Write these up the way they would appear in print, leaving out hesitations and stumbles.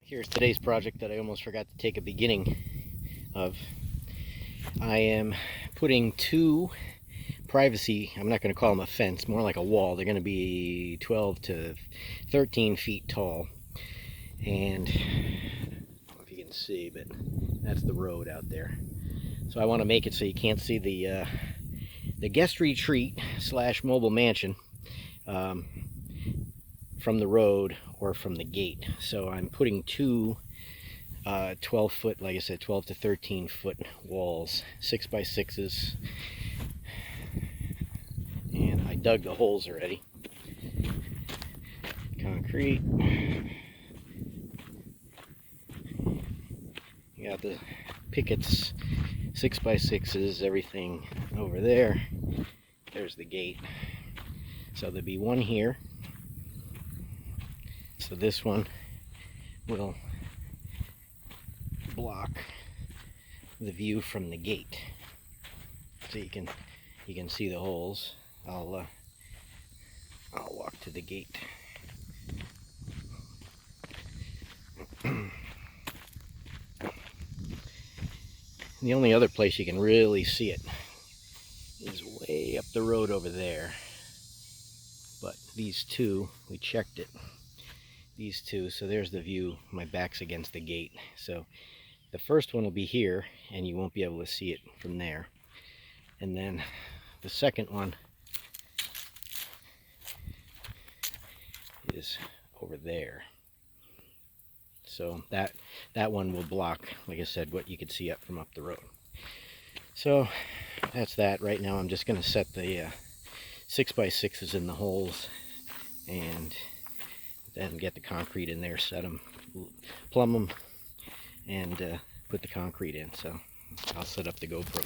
Here's today's project that I almost forgot to take a beginning of. I am putting two privacy, I'm not going to call them a fence, more like a wall. They're going to be 12 to 13 feet tall. And I don't know if you can see, but that's the road out there. So I want to make it so you can't see the guest retreat slash mobile mansion from the road or from the gate. So I'm putting two 12 foot, like I said, 12 to 13 foot walls, 6 by 6s, and I dug the holes already. Concrete. You got the pickets, 6 by 6s, everything over there. There's the gate. So there'll be one here. So this one will block the view from the gate. So you can see the holes. I'll walk to the gate. The only other place you can really see it is way up the road over there. But these two, we checked it. These two, so there's the view. My back's against the gate. So the first one will be here, and you won't be able to see it from there. And then the second one is over there. So that one will block, like I said, what you could see up from up the road. So that's that. Right now I'm just going to set the 6 by 6s in the holes and then get the concrete in there, set them, plumb them, and put the concrete in. So I'll set up the GoPro.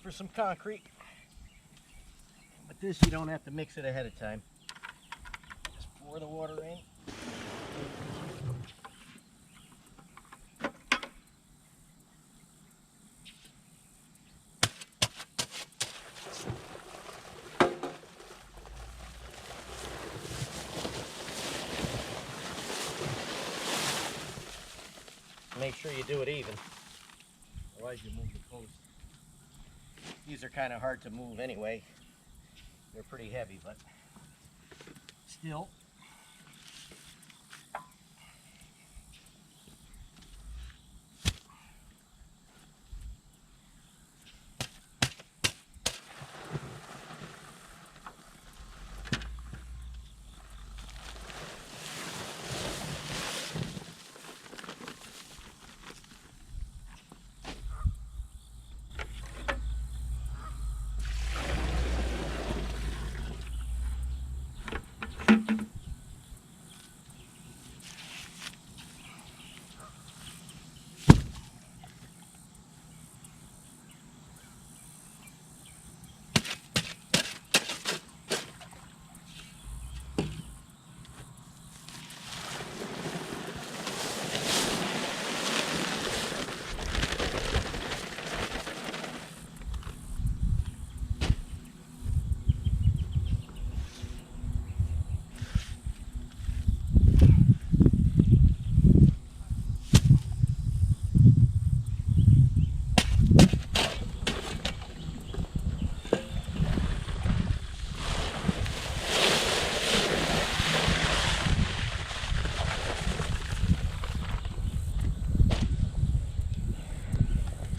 for some concrete. But this, you don't have to mix it ahead of time. Just pour the water in. Make sure you do it even, otherwise you move the post. These are kind of hard to move anyway. They're pretty heavy, but still.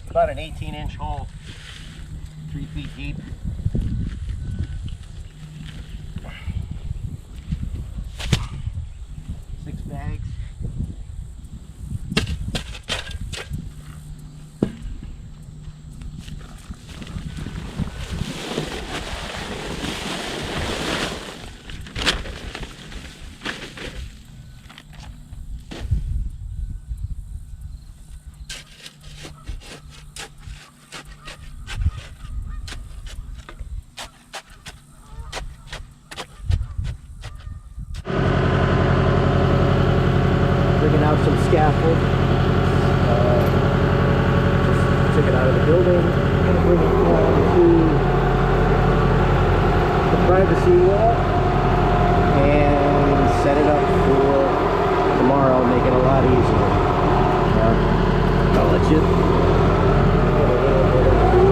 About an 18-inch hole, 3 feet deep. Six bags. Bringing out some scaffold. Just took it out of the building. Gonna bring it down to the privacy wall and set it up for tomorrow. Make it a lot easier. I'll let you put a little bit of glue.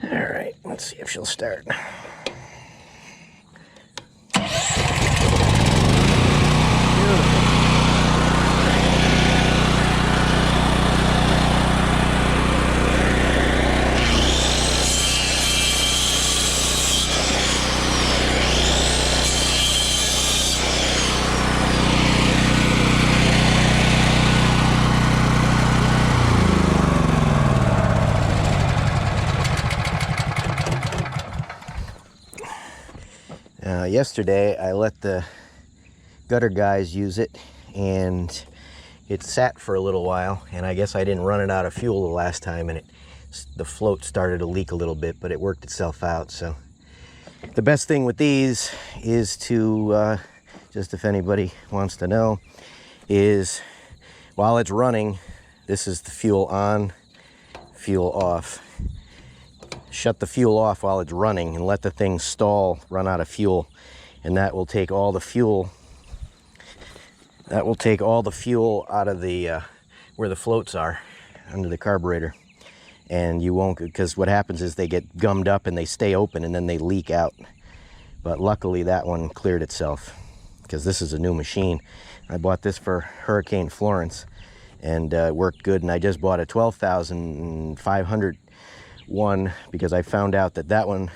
Alright, let's see if she'll start. Yesterday I let the gutter guys use it, and it sat for a little while, and I guess I didn't run it out of fuel the last time, and the float started to leak a little bit, but it worked itself out. So the best thing with these is to just, if anybody wants to know, is while it's running, this is the fuel on, fuel off. Shut the fuel off while it's running and let the thing stall, run out of fuel, and that will take all the fuel out of the where the floats are under the carburetor. And you won't, because what happens is they get gummed up and they stay open and then they leak out. But luckily that one cleared itself, because this is a new machine. I bought this for Hurricane Florence, and it worked good. And I just bought a 12,500 one, because I found out that that one,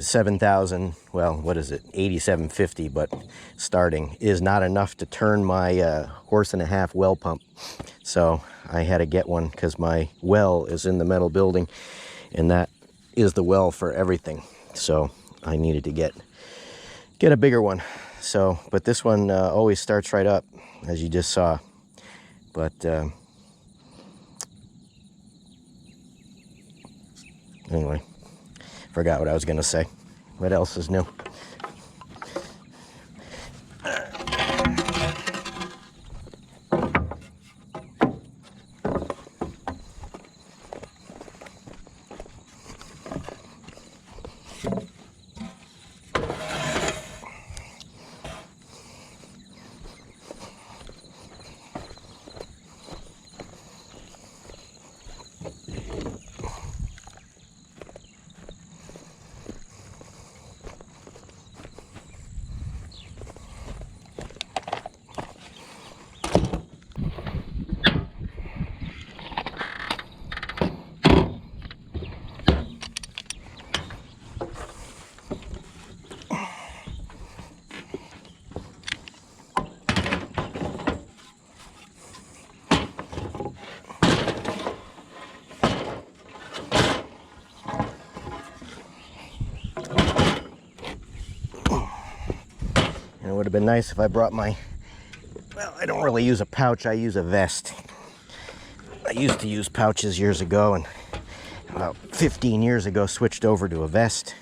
7,000, well, what is it, 8750, but starting, is not enough to turn my 1.5 horse well pump. So I had to get one, because my well is in the metal building, and that is the well for everything. So I needed to get a bigger one. So, but this one always starts right up, as you just saw. But anyway, forgot what I was gonna say. What else is new? have been nice if I brought my, well, I don't really use a pouch, I use a vest. I used to use pouches years ago, and about 15 years ago switched over to a vest,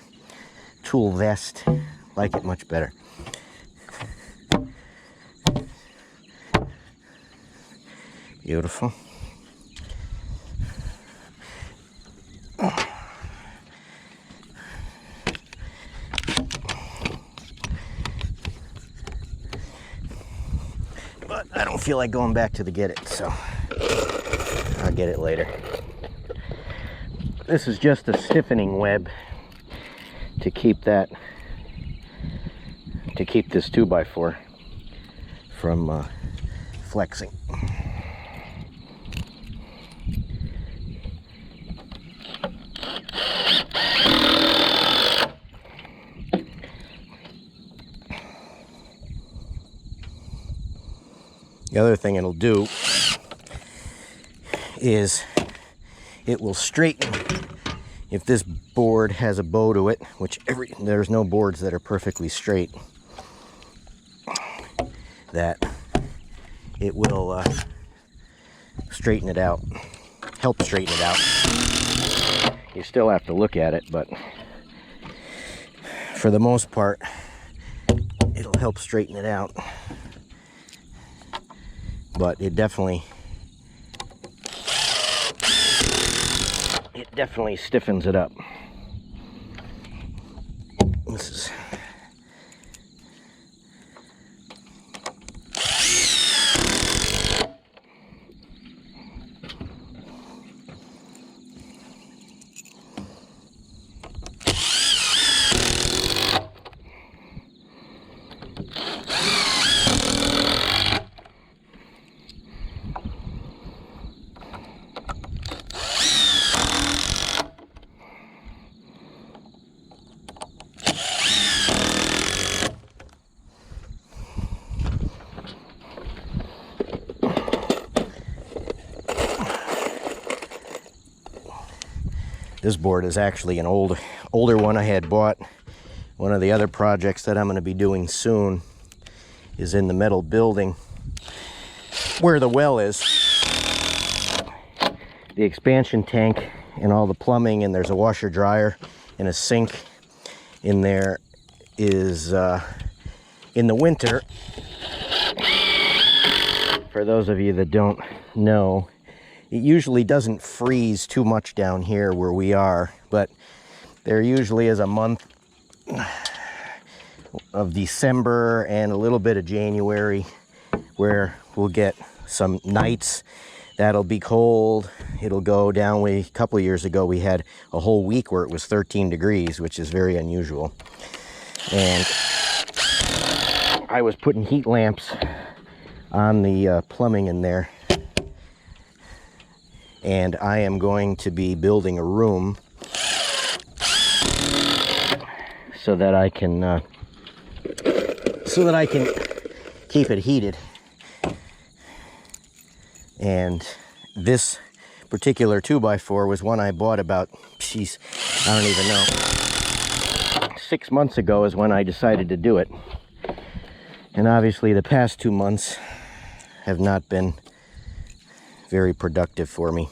tool vest. Like it much better. Beautiful. But I don't feel like going back to get it, so I'll get it later. This is just a stiffening web to keep this 2x4 from flexing. The other thing it'll do is it will straighten. If this board has a bow to it, which there's no boards that are perfectly straight, that it will straighten it out, help straighten it out. You still have to look at it, but for the most part, it'll help straighten it out. But it definitely stiffens it up. This is this board is actually an older one I had bought. One of the other projects that I'm going to be doing soon is in the metal building where the well is. The expansion tank and all the plumbing, and there's a washer dryer and a sink in there, is in the winter. For those of you that don't know, it usually doesn't freeze too much down here where we are, but there usually is a month of December and a little bit of January where we'll get some nights that'll be cold. It'll go down. A couple of years ago we had a whole week where it was 13 degrees, which is very unusual. And I was putting heat lamps on the plumbing in there. And I am going to be building a room so that I can keep it heated. And this particular 2x4 was one I bought about, I don't even know, 6 months ago is when I decided to do it. And obviously the past 2 months have not been very productive for me.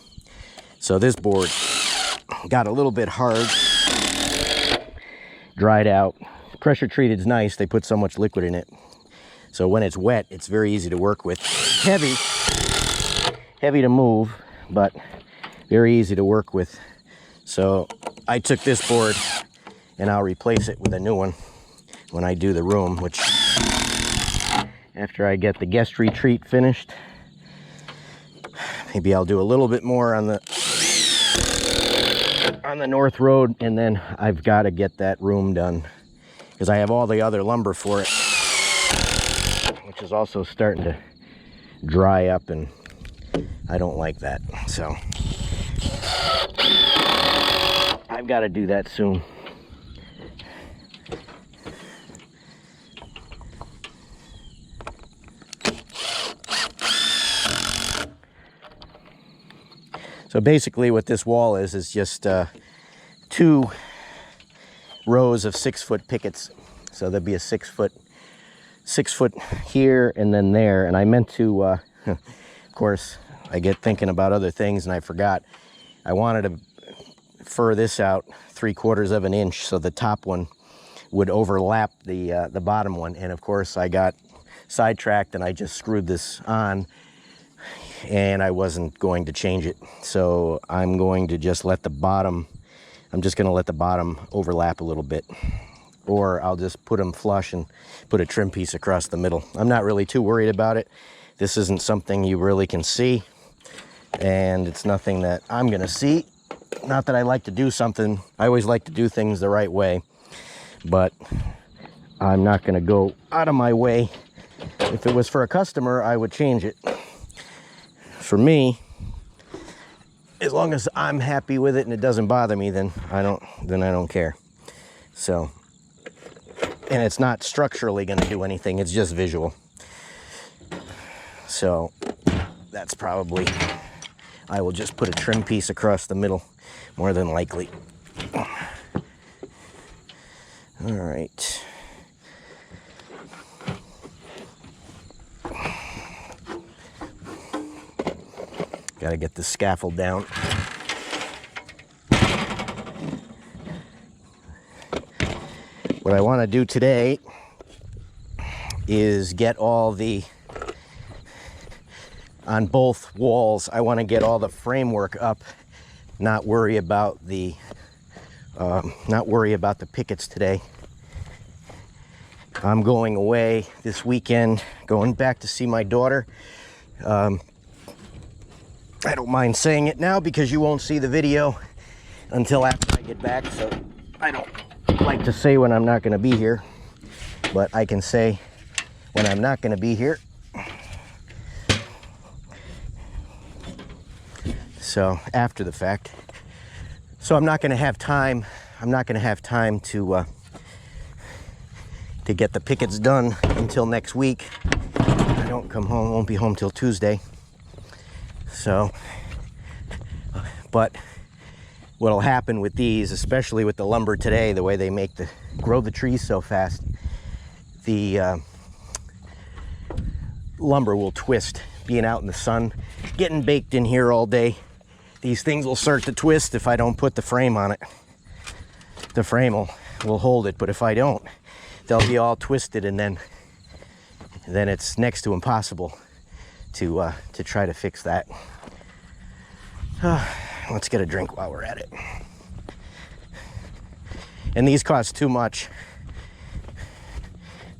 So this board got a little bit hard, dried out. Pressure treated is nice. They put so much liquid in it. So when it's wet, it's very easy to work with. Heavy to move, but very easy to work with. So I took this board and I'll replace it with a new one when I do the room, which after I get the guest retreat finished, maybe I'll do a little bit more on the North Road, and then I've got to get that room done because I have all the other lumber for it, which is also starting to dry up, and I don't like that. So I've got to do that soon. So basically what this wall is just 2 rows of 6-foot pickets. So there'll be a 6-foot 6 foot here and then there, and I meant to, of course, I get thinking about other things and I forgot. I wanted to fur this out 3/4 of an inch so the top one would overlap the bottom one, and of course I got sidetracked and I just screwed this on and I wasn't going to change it. So I'm going to just let the bottom, I'm just going to let the bottom overlap a little bit, or I'll just put them flush and put a trim piece across the middle. I'm not really too worried about it. This isn't something you really can see, and it's nothing that I'm gonna see. Not that I like to do something, I always like to do things the right way, but I'm not gonna go out of my way. If it was for a customer, I would change it. For me, as long as I'm happy with it and it doesn't bother me, then I don't care. So, and it's not structurally going to do anything, it's just visual. So that's probably, I will just put a trim piece across the middle, more than likely. All right. Got to get the scaffold down. What I want to do today is get all the, on both walls, I want to get all the framework up, not worry about the pickets today. I'm going away this weekend, going back to see my daughter. I don't mind saying it now because you won't see the video until after I get back, so I don't like to say when I'm not going to be here, but I can say when I'm not going to be here. So after the fact, so I'm not going to have time to get the pickets done until next week. I don't come home, won't be home till Tuesday. So, but what'll happen with these, especially with the lumber today, the way they grow the trees so fast, the lumber will twist. Being out in the sun, getting baked in here all day, these things will start to twist if I don't put the frame on it. The frame will hold it, but if I don't, they'll be all twisted, and then it's next to impossible to try to fix that. Let's get a drink while we're at it. And these cost too much.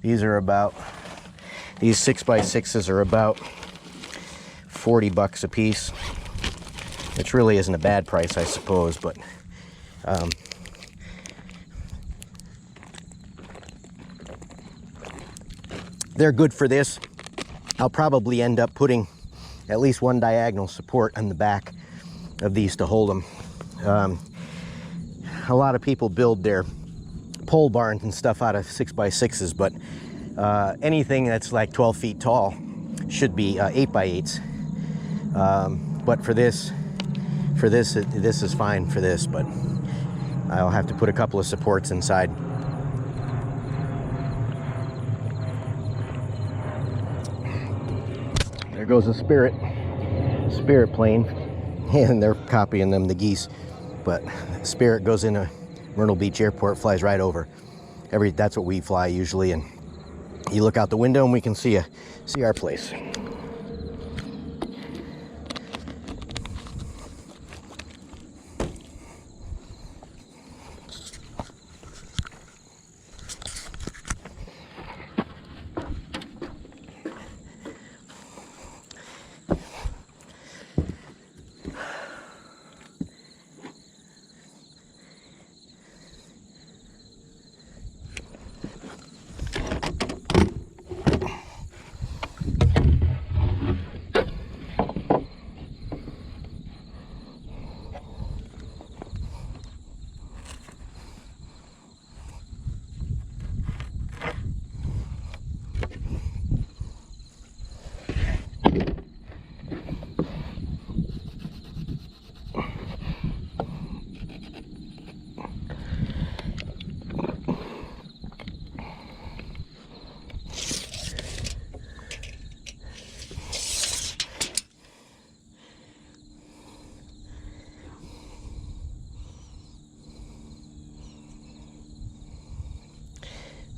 These 6x6s are about 40 bucks a piece, which really isn't a bad price, I suppose, but they're good for this. I'll probably end up putting at least one diagonal support on the back of these to hold them. A lot of people build their pole barns and stuff out of 6x6s, but anything that's like 12 feet tall should be 8x8s. But for this is fine for this, but I'll have to put a couple of supports inside. There goes a Spirit plane, and they're copying them, the geese. But Spirit goes into Myrtle Beach Airport, flies right over. That's what we fly usually, and you look out the window and we can see our place.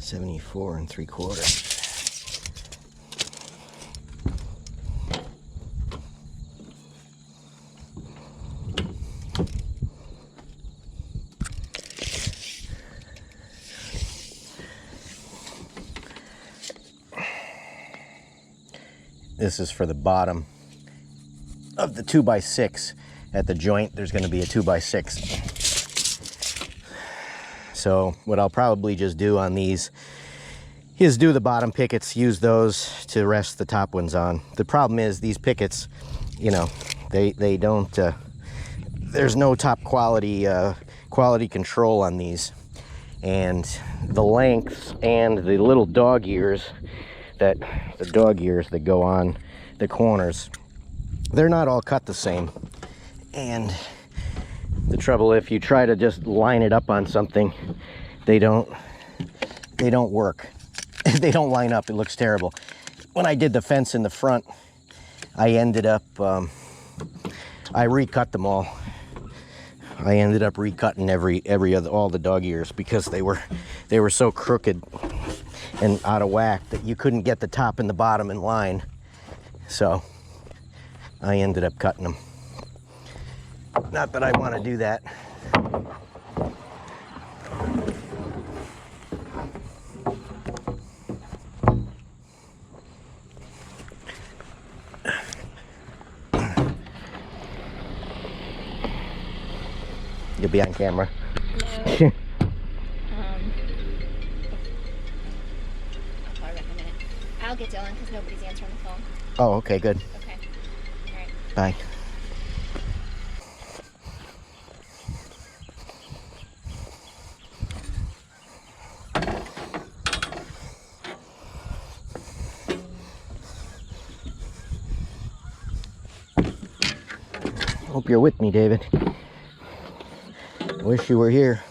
74 3/4. This is for the bottom of the 2x6. At the joint, there's going to be a 2x6. So what I'll probably just do on these is do the bottom pickets, use those to rest the top ones on. The problem is these pickets, you know, they don't, there's no top quality control on these. And the lengths and the little dog ears that go on the corners, they're not all cut the same. And the trouble, if you try to just line it up on something, they don't work. They don't line up. It looks terrible. When I did the fence in the front, I ended up I recut them all. I ended up recutting all the dog ears because they were so crooked and out of whack that you couldn't get the top and the bottom in line. So I ended up cutting them. Not that I want to do that. You'll be on camera. No. I'll get Dylan because nobody's answering the phone. Oh, okay, good. Okay. All right. Bye. Hope you're with me, David. I wish you were here.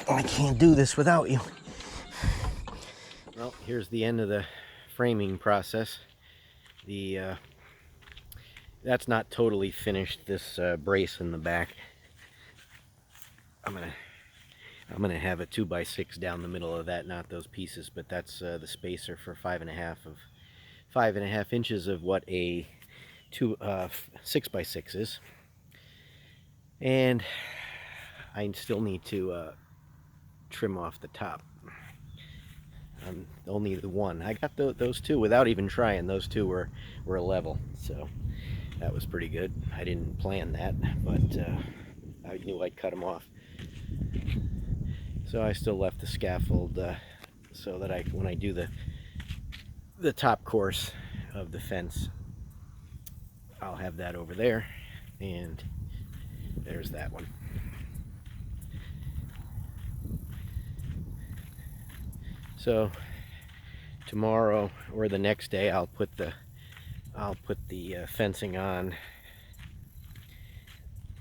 I can't do this without you. Well, here's the end of the framing process. That's not totally finished, this brace in the back. I'm gonna have a 2x6 down the middle of that, not those pieces, but that's the spacer for 5.5 inches of what a 6x6 is. And I still need to trim off the top. Only the one. I got those two without even trying. Those two were level, so that was pretty good. I didn't plan that, but I knew I'd cut them off. So I still left the scaffold so that when I do the top course of the fence, I'll have that over there, and there's that one. So tomorrow or the next day, I'll put the fencing on.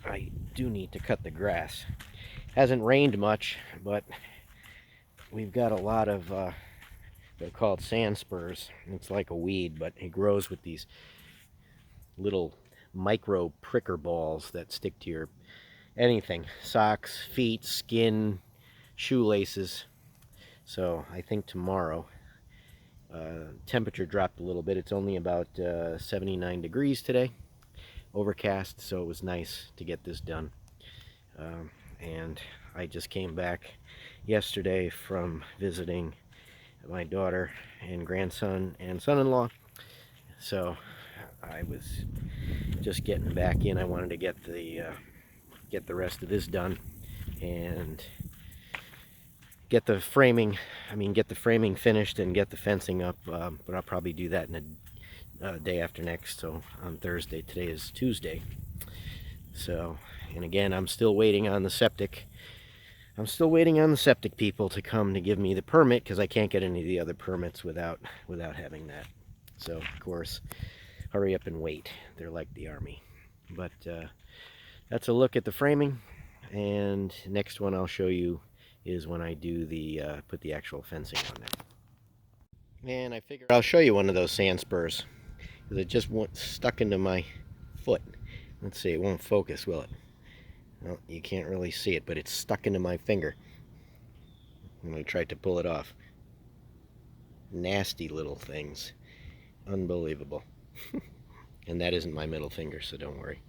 I do need to cut the grass. Hasn't rained much, but we've got a lot of they're called sand spurs. It's like a weed, but it grows with these little micro pricker balls that stick to your anything, socks, feet, skin, shoelaces. So I think tomorrow, temperature dropped a little bit. It's only about 79 degrees today, overcast, so it was nice to get this done. And I just came back yesterday from visiting my daughter and grandson and son-in-law, so I was just getting back in. I wanted to get the rest of this done and get the framing finished and get the fencing up, but I'll probably do that in a day after next, so on Thursday. Today is Tuesday. So, and again, I'm still waiting on the septic. I'm still waiting on the septic people to come to give me the permit, because I can't get any of the other permits without having that. So, of course, hurry up and wait. They're like the Army. But that's a look at the framing, and next one I'll show you is when I do put the actual fencing on there. And I figured I'll show you one of those sand spurs, because it just stuck into my foot. Let's see, it won't focus, will it? Well, you can't really see it, but it's stuck into my finger. And I tried to pull it off. Nasty little things. Unbelievable. And that isn't my middle finger, so don't worry.